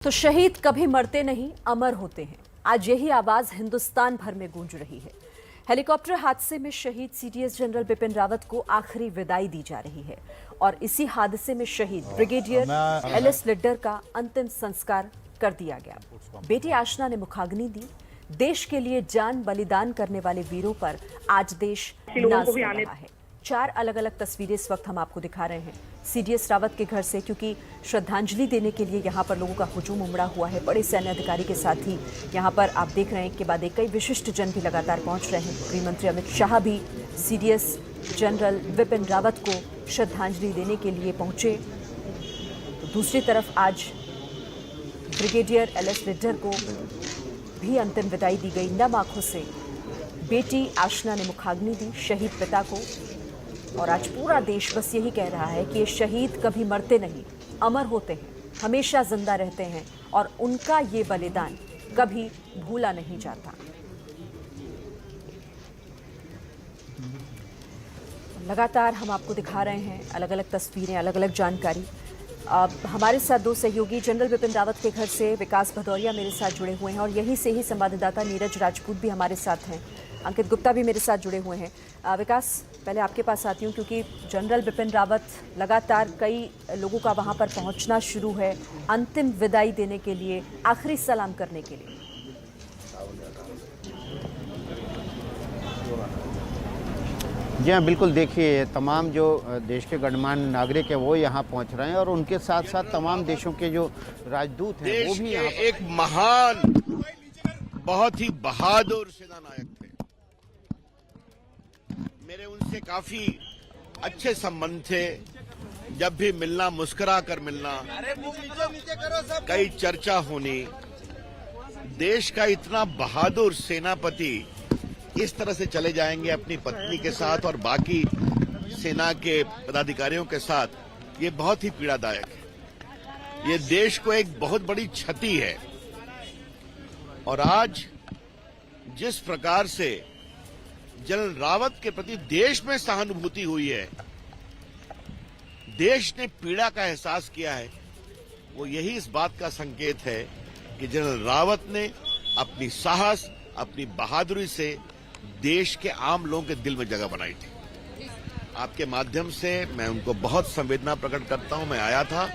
तो शहीद कभी मरते नहीं, अमर होते हैं। आज यही आवाज हिंदुस्तान भर में गूंज रही है। हेलीकॉप्टर हादसे में शहीद सीडीएस जनरल बिपिन रावत को आखिरी विदाई दी जा रही है और इसी हादसे में शहीद ब्रिगेडियर एलएस लिड्डर का अंतिम संस्कार कर दिया गया। बेटी आशना ने मुखाग्नि दी। देश के लिए जान बलिदान करने वाले वीरों पर आज देश नाज कर रहा है। 4 अलग अलग तस्वीरें इस वक्त हम आपको दिखा रहे हैं सीडीएस रावत के घर से, क्योंकि श्रद्धांजलि देने के लिए यहाँ पर लोगों का हुजूम उमड़ा हुआ है। बड़े सैन्य अधिकारी के साथ ही यहाँ पर आप देख रहे हैं कि बाद कई विशिष्ट जन भी लगातार पहुँच रहे हैं। गृहमंत्री अमित शाह भी सीडीएस जनरल बिपिन रावत को श्रद्धांजलि देने के लिए पहुंचे। तो दूसरी तरफ आज ब्रिगेडियर एलएस लिड्डर को भी अंतिम विदाई दी गई। नम आंखों से बेटी आशना ने मुखाग्नि दी शहीद पिता को, और आज पूरा देश बस यही कह रहा है कि ये शहीद कभी मरते नहीं, अमर होते हैं, हमेशा जिंदा रहते हैं और उनका ये बलिदान कभी भूला नहीं जाता। लगातार हम आपको दिखा रहे हैं अलग अलग तस्वीरें, अलग अलग जानकारी। हमारे साथ 2 सहयोगी जनरल बिपिन रावत के घर से विकास भदौरिया मेरे साथ जुड़े हुए हैं और यहीं से ही संवाददाता नीरज राजपूत भी हमारे साथ हैं। अंकित गुप्ता भी मेरे साथ जुड़े हुए हैं। विकास, पहले आपके पास आती हूँ क्योंकि जनरल बिपिन रावत लगातार कई लोगों का वहाँ पर पहुँचना शुरू है अंतिम विदाई देने के लिए, आखिरी सलाम करने के लिए। जी हाँ, बिल्कुल। देखिए, तमाम जो देश के गणमान्य नागरिक हैं वो यहाँ पहुँच रहे हैं और उनके साथ साथ तमाम देशों के जो राजदूत हैं वो भी यहाँ। एक महान, बहुत ही बहादुर सेनानायक थे। मेरे उनसे काफी अच्छे संबंध थे। जब भी मिलना, मुस्कुरा कर मिलना, कई चर्चा होनी। देश का इतना बहादुर सेनापति इस तरह से चले जाएंगे अपनी पत्नी के साथ और बाकी सेना के पदाधिकारियों के साथ, ये बहुत ही पीड़ादायक है। ये देश को एक बहुत बड़ी क्षति है। और आज जिस प्रकार से जनरल रावत के प्रति देश में सहानुभूति हुई है, देश ने पीड़ा का एहसास किया है, वो यही इस बात का संकेत है कि जनरल रावत ने अपनी साहस, अपनी बहादुरी से देश के आम लोगों के दिल में जगह बनाई थी। आपके माध्यम से मैं उनको बहुत संवेदना प्रकट करता हूं। मैं आया था,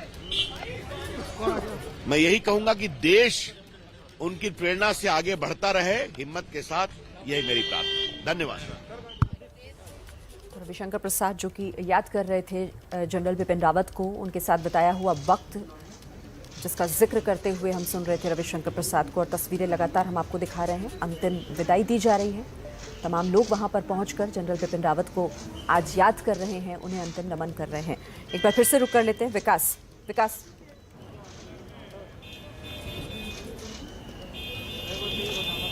मैं यही कहूंगा कि देश उनकी प्रेरणा से आगे बढ़ता रहे हिम्मत के साथ, यही मेरी प्रार्थना। धन्यवाद। रविशंकर प्रसाद जो कि याद कर रहे थे जनरल बिपिन रावत को, उनके साथ बताया हुआ वक्त जिसका जिक्र करते हुए हम सुन रहे थे रविशंकर प्रसाद को, और तस्वीरें लगातार हम आपको दिखा रहे हैं। अंतिम विदाई दी जा रही है। तमाम लोग वहां पर पहुंचकर जनरल बिपिन रावत को आज याद कर रहे हैं, उन्हें अंतिम नमन कर रहे हैं। एक बार फिर से रुक कर लेते हैं विकास।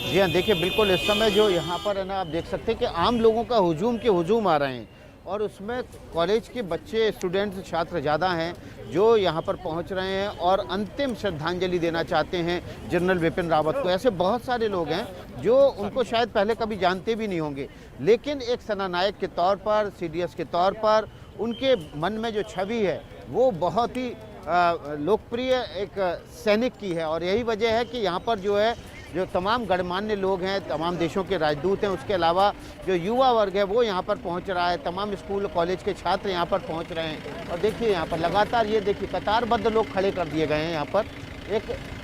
जी हाँ, देखिए, बिल्कुल इस समय जो यहाँ पर है ना, आप देख सकते हैं कि आम लोगों का हुजूम आ रहे हैं और उसमें कॉलेज के बच्चे, स्टूडेंट्स, छात्र ज़्यादा हैं जो यहाँ पर पहुँच रहे हैं और अंतिम श्रद्धांजलि देना चाहते हैं जनरल बिपिन रावत को। ऐसे बहुत सारे लोग हैं जो उनको शायद पहले कभी जानते भी नहीं होंगे, लेकिन एक सेनानायक के तौर पर, सीडीएस के तौर पर उनके मन में जो छवि है वो बहुत ही लोकप्रिय एक सैनिक की है। और यही वजह है कि यहाँ पर जो तमाम गणमान्य लोग हैं, तमाम देशों के राजदूत हैं, उसके अलावा जो युवा वर्ग है वो यहाँ पर पहुँच रहा है। तमाम स्कूल कॉलेज के छात्र यहाँ पर पहुँच रहे हैं और देखिए यहाँ पर लगातार, ये देखिए, कतारबद्ध लोग खड़े कर दिए गए हैं। यहाँ पर एक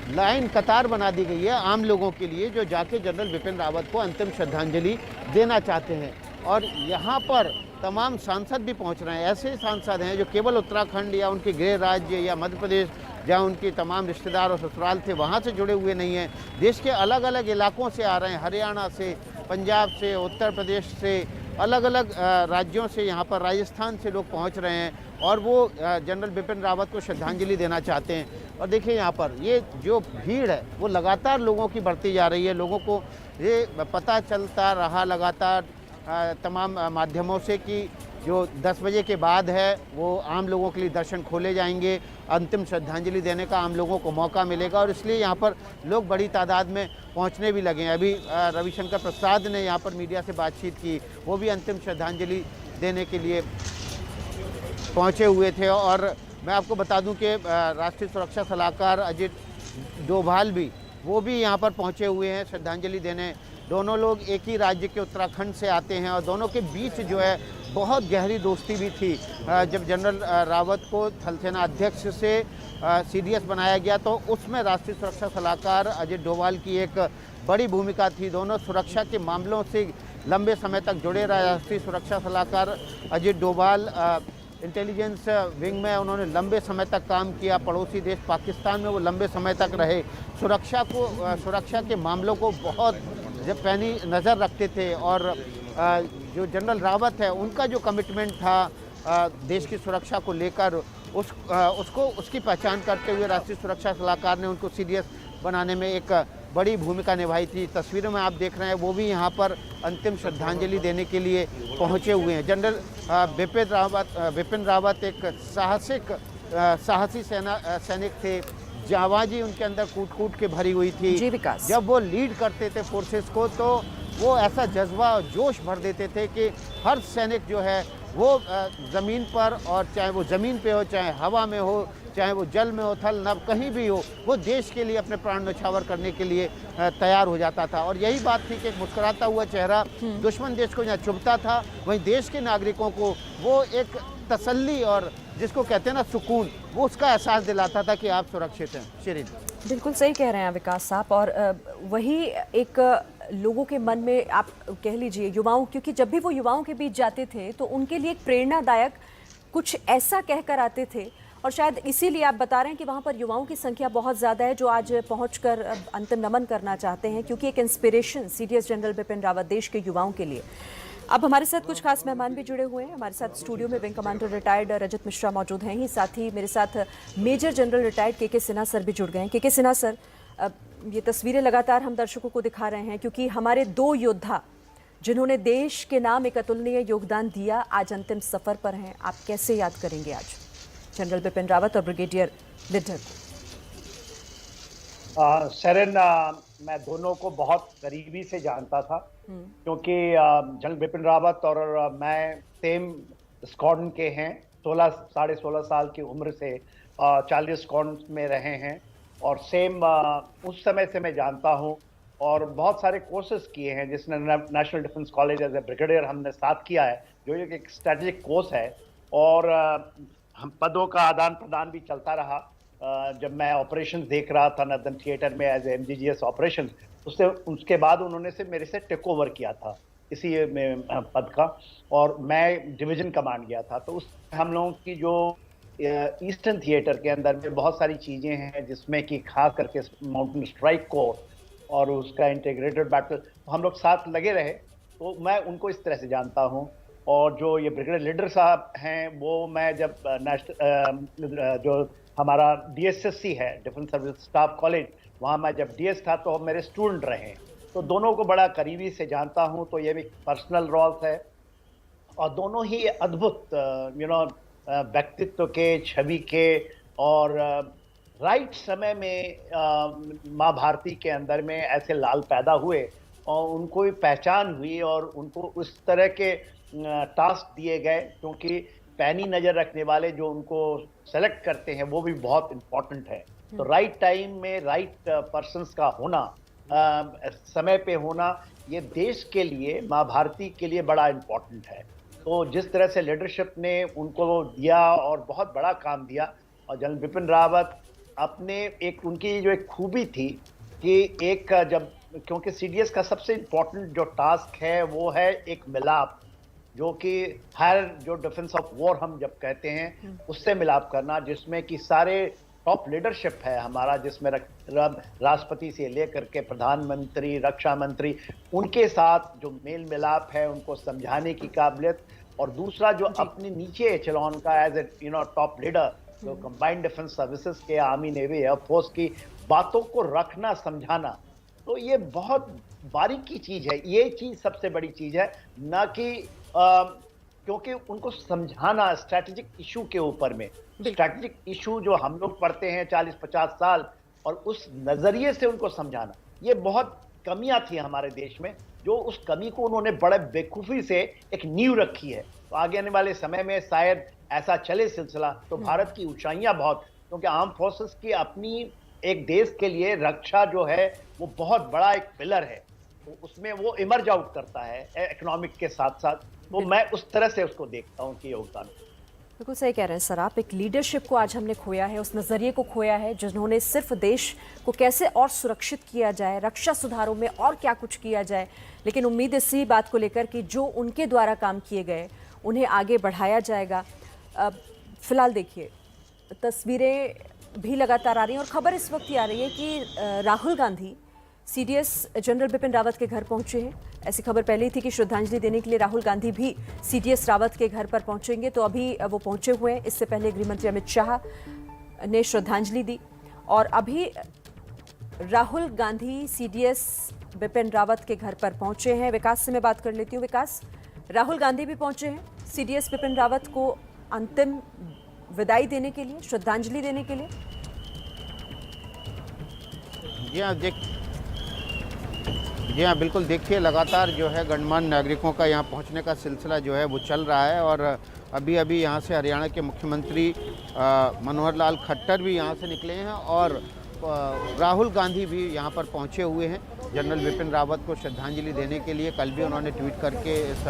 लाइन, कतार बना दी गई है आम लोगों के लिए जो जाके जनरल बिपिन रावत को अंतिम श्रद्धांजलि देना चाहते हैं। और यहाँ पर तमाम सांसद भी पहुँच रहे हैं। ऐसे सांसद हैं जो केवल उत्तराखंड या उनके गृह राज्य या मध्य प्रदेश, जहाँ उनके तमाम रिश्तेदार और ससुराल थे, वहाँ से जुड़े हुए नहीं हैं। देश के अलग अलग इलाकों से आ रहे हैं, हरियाणा से, पंजाब से, उत्तर प्रदेश से, अलग अलग राज्यों से, यहाँ पर राजस्थान से लोग पहुँच रहे हैं और वो जनरल बिपिन रावत को श्रद्धांजलि देना चाहते हैं। और देखिए यहाँ पर ये जो भीड़ है वो लगातार लोगों की बढ़ती जा रही है। लोगों को ये पता चलता रहा लगातार तमाम माध्यमों से कि जो 10 बजे के बाद है वो आम लोगों के लिए दर्शन खोले जाएंगे, अंतिम श्रद्धांजलि देने का आम लोगों को मौका मिलेगा और इसलिए यहाँ पर लोग बड़ी तादाद में पहुँचने भी लगे हैं। अभी रविशंकर प्रसाद ने यहाँ पर मीडिया से बातचीत की, वो भी अंतिम श्रद्धांजलि देने के लिए पहुँचे हुए थे। और मैं आपको बता दूं कि राष्ट्रीय सुरक्षा सलाहकार अजीत डोभाल भी, वो भी यहाँ पर पहुँचे हुए हैं श्रद्धांजलि देने। दोनों लोग एक ही राज्य के उत्तराखंड से आते हैं और दोनों के बीच जो है बहुत गहरी दोस्ती भी थी। जब जनरल रावत को थल सेना अध्यक्ष से CDS बनाया गया तो उसमें राष्ट्रीय सुरक्षा सलाहकार अजित डोभाल की एक बड़ी भूमिका थी। दोनों सुरक्षा के मामलों से लंबे समय तक जुड़े रहे। राष्ट्रीय सुरक्षा सलाहकार अजित डोभाल इंटेलिजेंस विंग में उन्होंने लंबे समय तक काम किया। पड़ोसी देश पाकिस्तान में वो लंबे समय तक रहे। सुरक्षा के मामलों को बहुत जब पैनी नज़र रखते थे और जो जनरल रावत है उनका जो कमिटमेंट था देश की सुरक्षा को लेकर उसकी पहचान करते हुए राष्ट्रीय सुरक्षा सलाहकार ने उनको CDS बनाने में एक बड़ी भूमिका निभाई थी। तस्वीरों में आप देख रहे हैं वो भी यहाँ पर अंतिम श्रद्धांजलि देने के लिए पहुँचे हुए हैं। जनरल बिपिन रावत एक साहसी सैनिक थे। जाबाजी उनके अंदर कूट के भरी हुई थी। जी विकास। जब वो लीड करते थे फोर्सेस को तो वो ऐसा जज्बा और जोश भर देते थे कि हर सैनिक जो है वो ज़मीन पर, और चाहे वो ज़मीन पे हो, चाहे हवा में हो, चाहे वो जल में हो, थल नभ कहीं भी हो, वो देश के लिए अपने प्राण न्यौछावर करने के लिए तैयार हो जाता था। और यही बात थी कि एक मुस्कुराता हुआ चेहरा दुश्मन देश को जहाँ चुभता था वहीं देश के नागरिकों को वो एक तसल्ली और जिसको कहते हैं ना सुकून, वो उसका एहसास दिलाता था कि आप सुरक्षित हैं। शिरीन, बिल्कुल सही कह रहे हैं विकास साहब। और वही एक लोगों के मन में आप कह लीजिए युवाओं, क्योंकि जब भी वो युवाओं के बीच जाते थे तो उनके लिए एक प्रेरणादायक कुछ ऐसा कहकर आते थे। और शायद इसीलिए आप बता रहे हैं कि वहाँ पर युवाओं की संख्या बहुत ज़्यादा है जो आज पहुँचकर अंतिम नमन करना चाहते हैं, क्योंकि एक inspiration CDS general Bipin Rawat देश के युवाओं के लिए। अब हमारे साथ कुछ खास मेहमान भी जुड़े हुए हैं। हमारे साथ स्टूडियो में wing commander retired Rajat Mishra मौजूद हैं ही, साथ ही मेरे साथ major general retired KK Sinha sir भी जुड़ गए हैं। KK सिन्हा सर, ये तस्वीरें लगातार हम दर्शकों को दिखा रहे हैं क्योंकि हमारे 2 योद्धा जिन्होंने देश के नाम एक अतुलनीय योगदान दिया आज अंतिम सफर पर हैं। आप कैसे याद करेंगे आज जनरल बिपिन रावत और ब्रिगेडियर लिड्ढर को? शरण, मैं दोनों को बहुत करीबी से जानता था क्योंकि जनरल बिपिन रावत और मैं सेम स्क्वाड्रन के हैं। साढ़े 16 साल की उम्र से 40 स्क्वाड्रन में रहे हैं और सेम उस समय से मैं जानता हूं और बहुत सारे कोर्सेज किए हैं जिसने national defence college as a brigadier हमने साथ किया है, जो एक स्ट्रेटेजिक कोर्स है। और हम पदों का आदान प्रदान भी चलता रहा। जब मैं ऑपरेशंस देख रहा था नर्दर्न थिएटर में एज MGGS ऑपरेशन, उसके बाद उन्होंने मेरे से टेक ओवर किया था इसी में पद का, और मैं डिवीजन कमांड गया था। तो उस हम लोगों की जो ईस्टर्न थिएटर के अंदर में बहुत सारी चीज़ें हैं जिसमें कि खास करके माउंटेन स्ट्राइक कोर्स और उसका इंटीग्रेटेड बैटल हम लोग साथ लगे रहे, तो मैं उनको इस तरह से जानता हूं। और जो ये ब्रिगेडियर लीडर साहब हैं वो मैं जब जो हमारा DSSC है डिफेंस सर्विस स्टाफ कॉलेज, वहाँ मैं जब DS था तो मेरे स्टूडेंट रहे, तो दोनों को बड़ा करीबी से जानता हूँ। तो ये भी पर्सनल रोल्स है और दोनों ही अद्भुत व्यक्तित्व के, छवि के, और राइट समय में माँ भारती के अंदर में ऐसे लाल पैदा हुए और उनको भी पहचान हुई और उनको उस तरह के टास्क दिए गए, क्योंकि पैनी नज़र रखने वाले जो उनको सेलेक्ट करते हैं वो भी बहुत इम्पोर्टेंट है। तो राइट टाइम में राइट पर्सन्स का होना, समय पे होना, ये देश के लिए, माँ भारती के लिए बड़ा इम्पोर्टेंट है। तो जिस तरह से लीडरशिप ने उनको दिया और बहुत बड़ा काम दिया, और जनरल बिपिन रावत अपने उनकी जो एक खूबी थी कि जब, क्योंकि CDS का सबसे इम्पोर्टेंट जो टास्क है वो है एक मिलाप, जो कि हर जो डिफेंस ऑफ वॉर हम जब कहते हैं उससे मिलाप करना, जिसमें कि सारे टॉप लीडरशिप है हमारा, जिसमें राष्ट्रपति से लेकर के प्रधानमंत्री, रक्षा मंत्री, उनके साथ जो मेल मिलाप है, उनको समझाने की काबिलियत, और दूसरा जो अपने नीचे एचेलॉन का एज ए टॉप लीडर जो कंबाइंड डिफेंस सर्विसेज के, आर्मी, नेवी, एयरफोर्स की बातों को रखना, समझाना, तो ये बहुत बारीक की चीज है। ये चीज सबसे बड़ी चीज है, ना कि क्योंकि उनको समझाना स्ट्रैटेजिक इशू के ऊपर में, स्ट्रैटेजिक इशू जो हम लोग पढ़ते हैं 40-50 साल, और उस नजरिए से उनको समझाना, ये बहुत कमियां थी हमारे देश में, जो उस कमी को उन्होंने बड़े बेवकूफी से एक नींव रखी है। तो आगे आने वाले समय में शायद ऐसा चले सिलसिला तो भारत की ऊंचाइयां बहुत, क्योंकि आर्म फोर्सेस की अपनी एक देश के लिए रक्षा जो है वो बहुत बड़ा एक पिलर है, तो उसमें वो इमर्ज आउट करता है इकोनॉमिक के साथ साथ। तो मैं उस तरह से उसको देखता हूँ कि योगदान। बिल्कुल सही कह रहे हैं सर आप। एक लीडरशिप को आज हमने खोया है, उस नज़रिए को खोया है जिन्होंने सिर्फ देश को कैसे और सुरक्षित किया जाए, रक्षा सुधारों में और क्या कुछ किया जाए, लेकिन उम्मीद इसी बात को लेकर कि जो उनके द्वारा काम किए गए उन्हें आगे बढ़ाया जाएगा। फिलहाल देखिए तस्वीरें भी लगातार आ रही हैं और खबर इस वक्त ये आ रही है कि राहुल गांधी सीडीएस जनरल बिपिन रावत के घर पहुंचे हैं। ऐसी खबर पहले ही थी कि श्रद्धांजलि देने के लिए राहुल गांधी भी सीडीएस रावत के घर पर पहुंचेंगे, तो अभी वो पहुंचे हुए हैं। इससे पहले गृहमंत्री अमित शाह ने श्रद्धांजलि दी और अभी राहुल गांधी सीडीएस बिपिन रावत के घर पर पहुंचे हैं। विकास से मैं बात कर लेती हूँ। विकास, राहुल गांधी भी पहुंचे हैं सीडीएस बिपिन रावत को अंतिम विदाई देने के लिए, श्रद्धांजलि देने के लिए। जी हाँ बिल्कुल। देखिए लगातार जो है गणमान्य नागरिकों का यहाँ पहुँचने का सिलसिला जो है वो चल रहा है और अभी अभी यहाँ से हरियाणा के मुख्यमंत्री मनोहर लाल खट्टर भी यहाँ से निकले हैं और राहुल गांधी भी यहाँ पर पहुँचे हुए हैं जनरल बिपिन रावत को श्रद्धांजलि देने के लिए। कल भी उन्होंने ट्वीट करके इस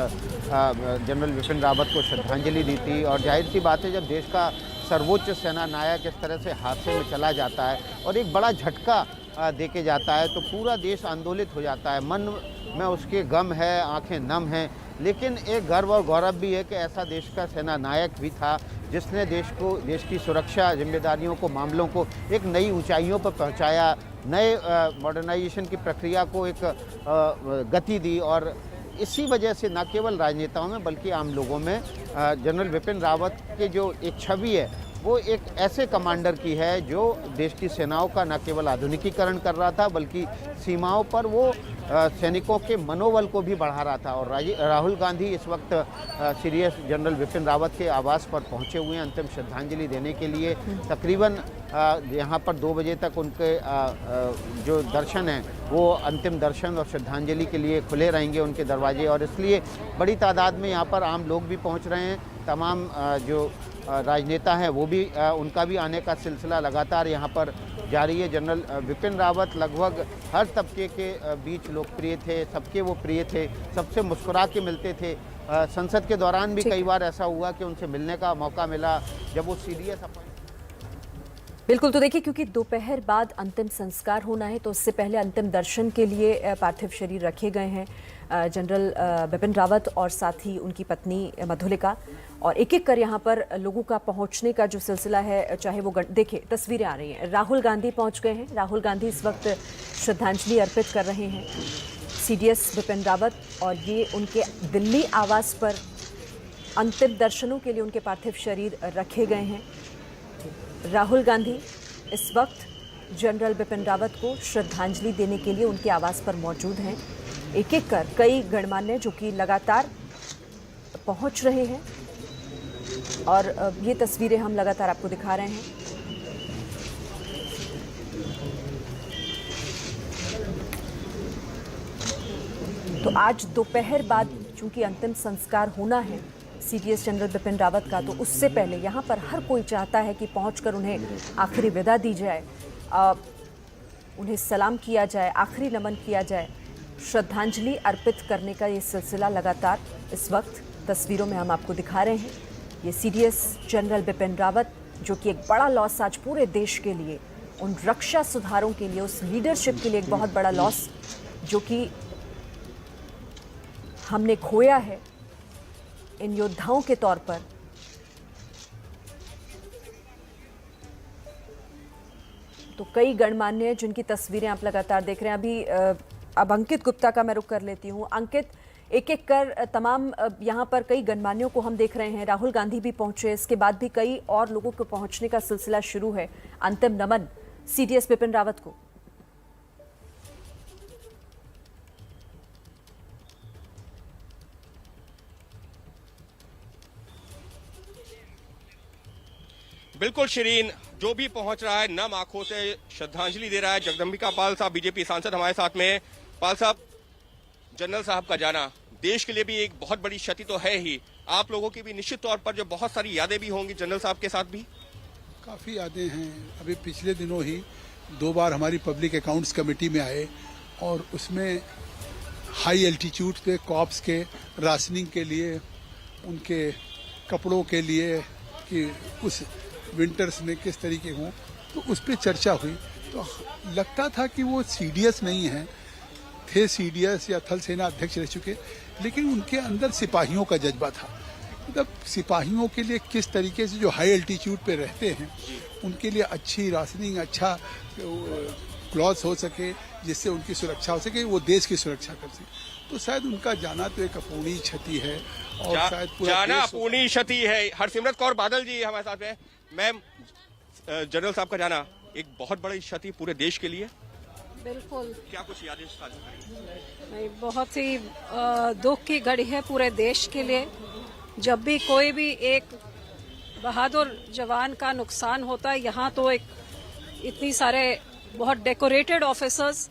जनरल बिपिन रावत को श्रद्धांजलि दी थी और जाहिर सी बात है जब देश का सर्वोच्च सेना नायक इस तरह से हादसे में चला जाता है और एक बड़ा झटका देके जाता है तो पूरा देश आंदोलित हो जाता है। मन में उसके गम है, आंखें नम हैं, लेकिन एक गर्व और गौरव भी है कि ऐसा देश का सेना नायक भी था जिसने देश की सुरक्षा जिम्मेदारियों को, मामलों को एक नई ऊंचाइयों पर पहुंचाया, नए मॉडर्नाइजेशन की प्रक्रिया को एक गति दी और इसी वजह से न केवल राजनेताओं में बल्कि आम लोगों में जनरल बिपिन रावत के जो एक छवि है वो एक ऐसे कमांडर की है जो देश की सेनाओं का न केवल आधुनिकीकरण कर रहा था बल्कि सीमाओं पर वो सैनिकों के मनोबल को भी बढ़ा रहा था। और राहुल गांधी इस वक्त सीडीएस जनरल बिपिन रावत के आवास पर पहुंचे हुए हैं अंतिम श्रद्धांजलि देने के लिए। तकरीबन यहाँ पर 2 बजे तक उनके जो दर्शन हैं वो अंतिम दर्शन और श्रद्धांजलि के लिए खुले रहेंगे उनके दरवाजे और इसलिए बड़ी तादाद में यहाँ पर आम लोग भी पहुँच रहे हैं। तमाम जो राजनेता हैं वो भी उनका भी आने का सिलसिला लगातार यहाँ पर जारी है। जनरल बिपिन रावत लगभग हर तबके के बीच लोकप्रिय थे, सबके वो प्रिय थे, सबसे मुस्कुरा के मिलते थे। संसद के दौरान भी कई बार ऐसा हुआ कि उनसे मिलने का मौका मिला जब वो सीडीएस बिल्कुल। तो देखिए क्योंकि दोपहर बाद अंतिम संस्कार होना है तो उससे पहले अंतिम दर्शन के लिए पार्थिव शरीर रखे गए हैं जनरल बिपिन रावत और साथ ही उनकी पत्नी मधुलिका और एक एक कर यहाँ पर लोगों का पहुँचने का जो सिलसिला है, चाहे वो देखिए तस्वीरें आ रही हैं। राहुल गांधी पहुँच गए हैं। राहुल गांधी इस वक्त श्रद्धांजलि अर्पित कर रहे हैं सीडीएस बिपिन रावत और ये उनके दिल्ली आवास पर अंतिम दर्शनों के लिए उनके पार्थिव शरीर रखे गए हैं। राहुल गांधी इस वक्त जनरल बिपिन रावत को श्रद्धांजलि देने के लिए उनके आवास पर मौजूद हैं। एक एक कर कई गणमान्य जो कि लगातार पहुंच रहे हैं और ये तस्वीरें हम लगातार आपको दिखा रहे हैं। तो आज दोपहर बाद चूंकि अंतिम संस्कार होना है सीडीएस जनरल बिपिन रावत का, तो उससे पहले यहाँ पर हर कोई चाहता है कि पहुंचकर उन्हें आखिरी विदा दी जाए, उन्हें सलाम किया जाए, आखिरी नमन किया जाए। श्रद्धांजलि अर्पित करने का ये सिलसिला लगातार इस वक्त तस्वीरों में हम आपको दिखा रहे हैं। ये सीडीएस जनरल बिपिन रावत जो कि एक बड़ा लॉस आज पूरे देश के लिए, उन रक्षा सुधारों के लिए, उस लीडरशिप के लिए एक बहुत बड़ा लॉस जो कि हमने खोया है इन योद्धाओं के तौर पर। तो कई गणमान्य जिनकी तस्वीरें आप लगातार देख रहे हैं। अभी अब अंकित गुप्ता का मैं रुख कर लेती हूँ। अंकित, एक एक कर तमाम यहाँ पर कई गणमान्यों को हम देख रहे हैं। राहुल गांधी भी पहुंचे, इसके बाद भी कई और लोगों को पहुंचने का सिलसिला शुरू है। अंतिम नमन सीडीएस बिपिन रावत को। बिल्कुल शिरीन, जो भी पहुंच रहा है नम आंखों से श्रद्धांजलि दे रहा है। जगदम्बिका पाल साहब बीजेपी सांसद हमारे साथ में। पाल साहब, जनरल साहब का जाना देश के लिए भी एक बहुत बड़ी क्षति तो है ही, आप लोगों की भी निश्चित तौर पर जो बहुत सारी यादें भी होंगी जनरल साहब के साथ भी। काफ़ी यादें हैं। अभी पिछले दिनों ही 2 बार हमारी पब्लिक अकाउंट्स कमेटी में आए और उसमें हाई एल्टीट्यूड पे कॉप्स के राशनिंग के लिए, उनके कपड़ों के लिए कि उस विंटर्स में किस तरीके हों, तो उस पर चर्चा हुई। तो लगता था कि वो सीडीएस नहीं हैं, थे सीडीएस या थल सेना अध्यक्ष रह चुके, लेकिन उनके अंदर सिपाहियों का जज्बा था। मतलब सिपाहियों के लिए किस तरीके से जो हाई एल्टीट्यूड पे रहते हैं उनके लिए अच्छी राशनिंग, अच्छा क्लॉथ्स हो सके जिससे उनकी सुरक्षा हो सके, वो देश की सुरक्षा कर सके। तो शायद उनका जाना तो एक अपूर्णीय क्षति है और शायद पूरा जाना देश अपूर्णीय क्षति है। हरसिमरत कौर बादल जी हमारे साथ में। मैम, जनरल साहब का जाना एक बहुत बड़ी क्षति पूरे देश के लिए। बिल्कुल, क्या कुछ यादें साझा करेंगे? नहीं, बहुत ही दुख की घड़ी है पूरे देश के लिए। जब भी कोई भी एक बहादुर जवान का नुकसान होता है, यहाँ तो एक इतनी सारे बहुत डेकोरेटेड ऑफिसर्स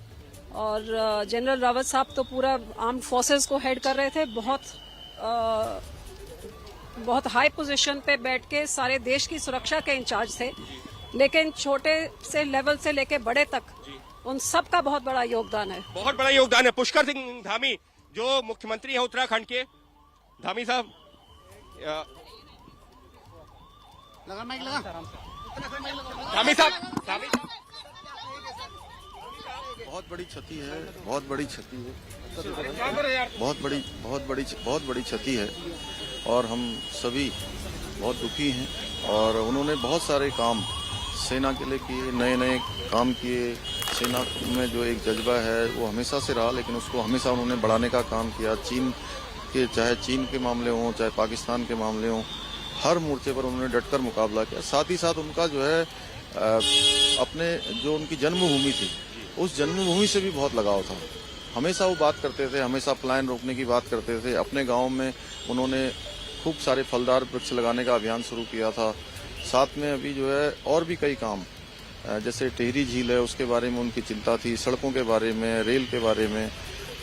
और जनरल रावत साहब तो पूरा आर्म्ड फोर्सेस को हेड कर रहे थे, बहुत हाई पोजीशन पे बैठ के सारे देश की सुरक्षा के इंचार्ज थे। लेकिन छोटे से लेवल से लेके बड़े तक उन सब का बहुत बड़ा योगदान है। बहुत बड़ा योगदान है। पुष्कर सिंह धामी जो मुख्यमंत्री हैं उत्तराखंड के। धामी साहब, धामी साहब, बहुत बड़ी क्षति है, बहुत बड़ी क्षति है, बहुत बड़ी क्षति है और हम सभी बहुत दुखी हैं। और उन्होंने बहुत सारे काम सेना के लिए किए, नए नए काम किए। सेना में जो एक जज्बा है वो हमेशा से रहा, लेकिन उसको हमेशा उन्होंने बढ़ाने का काम किया। चाहे चीन के मामले हों, चाहे पाकिस्तान के मामले हों, हर मोर्चे पर उन्होंने डटकर मुकाबला किया। साथ ही साथ उनका जो है अपने जो उनकी जन्मभूमि थी उस जन्मभूमि से भी बहुत लगाव था। हमेशा वो बात करते थे, हमेशा पलायन रोकने की बात करते थे। अपने गांव में उन्होंने खूब सारे फलदार वृक्ष लगाने का अभियान शुरू किया था। साथ में अभी जो है और भी कई काम, जैसे टिहरी झील है उसके बारे में उनकी चिंता थी, सड़कों के बारे में, रेल के बारे में।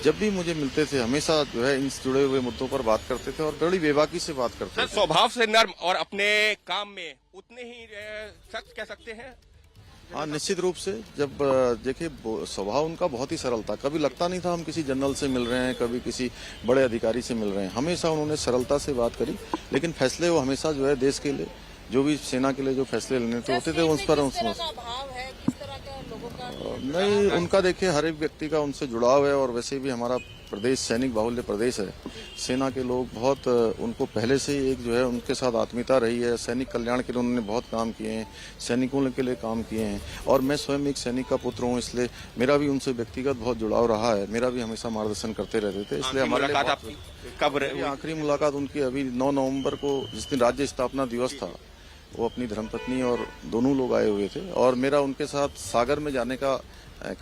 जब भी मुझे मिलते थे हमेशा जो है इन जुड़े हुए मुद्दों पर बात करते थे और बड़ी बेबाकी से बात करते थे। स्वभाव से नर्म और अपने काम में उतने ही सख्त कह सकते हैं। हाँ, निश्चित रूप से। जब देखिए स्वभाव उनका बहुत ही सरल था। कभी लगता नहीं था हम किसी जनरल से मिल रहे हैं, कभी किसी बड़े अधिकारी से मिल रहे हैं। हमेशा उन्होंने सरलता से बात करी, लेकिन फैसले वो हमेशा जो है देश के लिए, जो भी सेना के लिए जो फैसले लेने होते थे उस पर नहीं, उनका देखिए हर एक व्यक्ति का उनसे जुड़ाव है। और वैसे भी हमारा प्रदेश सैनिक बाहुल्य प्रदेश है। सेना के लोग बहुत उनको पहले से ही एक जो है उनके साथ आत्मीयता रही है। सैनिक कल्याण के लिए उन्होंने बहुत काम किए हैं, सैनिकों के लिए काम किए हैं। और मैं स्वयं एक सैनिक का पुत्र हूँ, इसलिए मेरा भी उनसे व्यक्तिगत बहुत जुड़ाव रहा है। मेरा भी हमेशा मार्गदर्शन करते रहते थे। इसलिए हमारे आखिरी मुलाकात उनकी अभी 9 नवम्बर को, जिस दिन राज्य स्थापना दिवस था, वो अपनी धर्मपत्नी और दोनों लोग आए हुए थे। और मेरा उनके साथ सागर में जाने का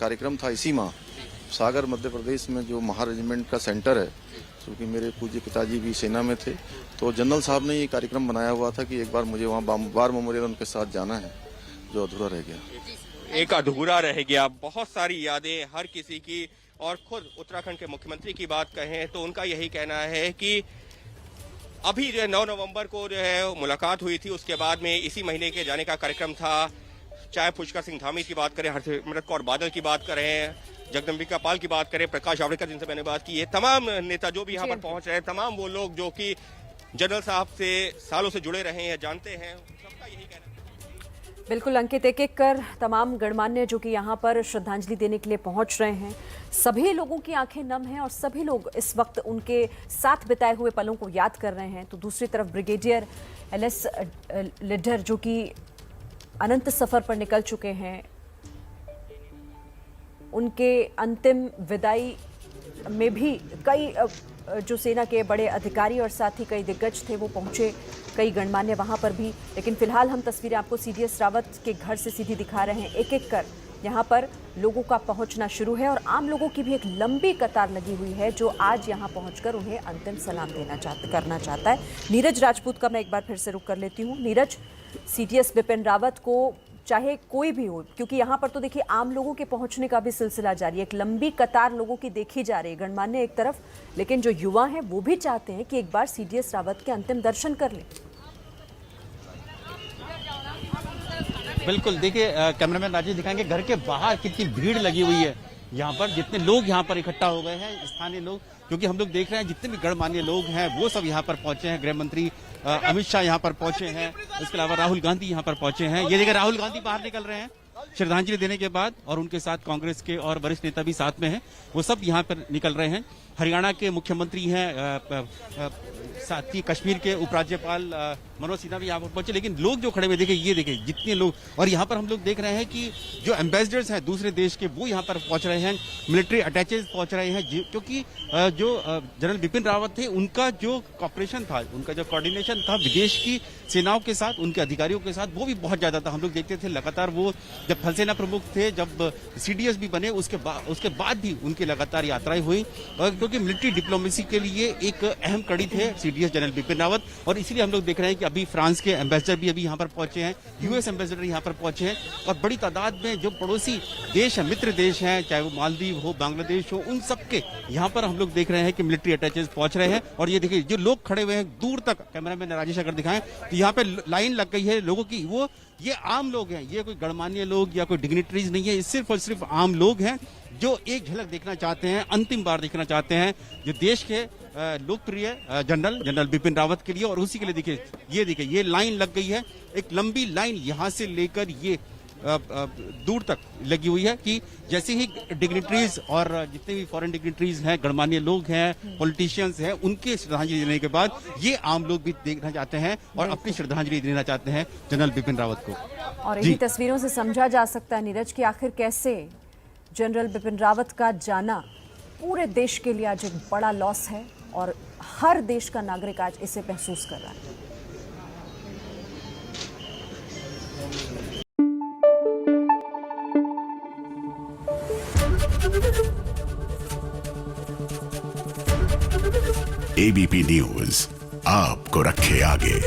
कार्यक्रम था इसी माह। सागर मध्य प्रदेश में जो महा रेजिमेंट का सेंटर है, क्योंकि मेरे पूज्य पिताजी भी सेना में थे, तो जनरल साहब ने ये कार्यक्रम बनाया हुआ था कि एक बार मुझे वहाँ वार मेमोरियल उनके साथ जाना है, जो अधूरा रह गया। एक अधूरा रह गया। बहुत सारी यादें हर किसी की। और खुद उत्तराखंड के मुख्यमंत्री की बात कहें तो उनका यही कहना है कि अभी जो है 9 नवंबर को जो है मुलाकात हुई थी, उसके बाद में इसी महीने के जाने का कार्यक्रम था। चाहे पुष्कर सिंह धामी की बात करें, हरसिमरत कौर बादल की बात करें, जगदम्बिका पाल की बात करें, प्रकाश जावड़ेकर जिनसे मैंने बात की है, तमाम नेता जो भी यहाँ पर पहुंच रहे हैं, तमाम वो लोग जो कि जनरल साहब से सालों से जुड़े रहे हैं, जानते हैं, सबका यही कहना है। बिल्कुल अंकित, एक एक कर तमाम गणमान्य जो कि यहाँ पर श्रद्धांजलि देने के लिए पहुंच रहे हैं, सभी लोगों की आंखें नम हैं और सभी लोग इस वक्त उनके साथ बिताए हुए पलों को याद कर रहे हैं। तो दूसरी तरफ ब्रिगेडियर LS लिड्ढर जो कि अनंत सफर पर निकल चुके हैं, उनके अंतिम विदाई में भी कई जो सेना के बड़े अधिकारी और साथ ही कई दिग्गज थे वो पहुंचे, कई गणमान्य वहां पर भी। लेकिन फिलहाल हम तस्वीरें आपको CDS रावत के घर से सीधी दिखा रहे हैं। एक एक कर यहाँ पर लोगों का पहुंचना शुरू है और आम लोगों की भी एक लंबी कतार लगी हुई है जो आज यहाँ पहुंचकर उन्हें अंतिम सलाम करना चाहता है। नीरज राजपूत का मैं एक बार फिर से रुख कर लेती हूँ। नीरज, CDS बिपिन रावत को चाहे कोई भी हो, क्योंकि यहाँ पर तो देखिए आम लोगों के पहुंचने का भी सिलसिला जारी है, एक लंबी कतार लोगों की देखी जा रही है, गणमान्य एक तरफ, लेकिन जो युवा हैं वो भी चाहते हैं कि एक बार CDS रावत के अंतिम दर्शन कर लें। बिल्कुल, देखिए कैमरामैन राजेश दिखाएंगे घर के बाहर कितनी भीड़ लगी हुई है। यहाँ पर जितने लोग यहाँ पर इकट्ठा हो गए हैं, स्थानीय लोग, क्योंकि हम लोग देख रहे हैं जितने भी गणमान्य लोग हैं वो सब यहाँ पर पहुंचे हैं। गृह मंत्री अमित शाह यहाँ पर पहुंचे हैं, इसके अलावा राहुल गांधी यहाँ पर पहुंचे हैं। ये देखिए राहुल गांधी बाहर निकल रहे हैं श्रद्धांजलि देने के बाद, और उनके साथ कांग्रेस के और वरिष्ठ नेता भी साथ में हैं, वो सब यहाँ पर निकल रहे हैं। हरियाणा के मुख्यमंत्री हैं, साथ ही कश्मीर के उपराज्यपाल मनोज सिन्हा भी यहाँ पर पहुंचे। लेकिन लोग जो खड़े हुए देखिए, ये देखिए जितने लोग, और यहाँ पर हम लोग देख रहे हैं कि जो एम्बेसडर्स हैं दूसरे देश के वो यहाँ पर पहुंच रहे हैं, मिलिट्री अटैचेज पहुंच रहे हैं, क्योंकि जो जनरल बिपिन रावत थे उनका जो कॉपरेशन था, उनका जो कोऑर्डिनेशन था विदेश की सेनाओं के साथ, उनके अधिकारियों के साथ, वो भी बहुत ज्यादा था। हम लोग देखते थे लगातार वो जब थल सेना प्रमुख थे, जब सीडीएस भी बने, उसके बाद भी उनकी लगातार यात्राएं हुई, क्योंकि मिलिट्री डिप्लोमेसी के लिए एक अहम कड़ी थे सीडीएस जनरल बिपिन रावत। और इसीलिए हम लोग देख रहे हैं कि अभी फ्रांस के एम्बेसडर भी अभी यहाँ पर पहुंचे हैं, यूएस एम्बेसडर यहाँ पर पहुंचे हैं, और बड़ी तादाद में जो पड़ोसी देश है, मित्र देश हैं, चाहे वो मालदीव हो, बांग्लादेश हो, उन सबके यहाँ पर हम लोग देख रहे हैं कि मिलिट्री अटैचेज पहुंच रहे हैं। और ये देखिए जो लोग खड़े हुए हैं दूर तक, कैमरामैन राजेश अगर दिखाएं तो यहाँ पे लाइन लग गई है लोगों की। वो ये आम लोग हैं, ये कोई गणमान्य लोग या कोई डिग्निटरीज नहीं है, ये सिर्फ और सिर्फ आम लोग हैं जो एक झलक देखना चाहते हैं, अंतिम बार देखना चाहते हैं जो देश के लोकप्रिय जनरल बिपिन रावत के लिए। और उसी के लिए देखिए ये लाइन लग गई है, एक लंबी लाइन यहाँ से लेकर ये दूर तक लगी हुई है कि जैसे ही डिग्निटरीज और जितने भी फॉरेन डिग्निटरीज हैं, गणमान्य लोग हैं, पॉलिटिशियंस हैं, उनके श्रद्धांजलि देने के बाद ये आम लोग भी देखना चाहते हैं और अपनी श्रद्धांजलि देना चाहते हैं जनरल बिपिन रावत को। और इन्हीं तस्वीरों से समझा जा सकता है नीरज कि आखिर कैसे जनरल बिपिन रावत का जाना पूरे देश के लिए आज एक बड़ा लॉस है, और हर देश का नागरिक आज इसे महसूस कर रहा है। एबीपी न्यूज आपको रखे आगे।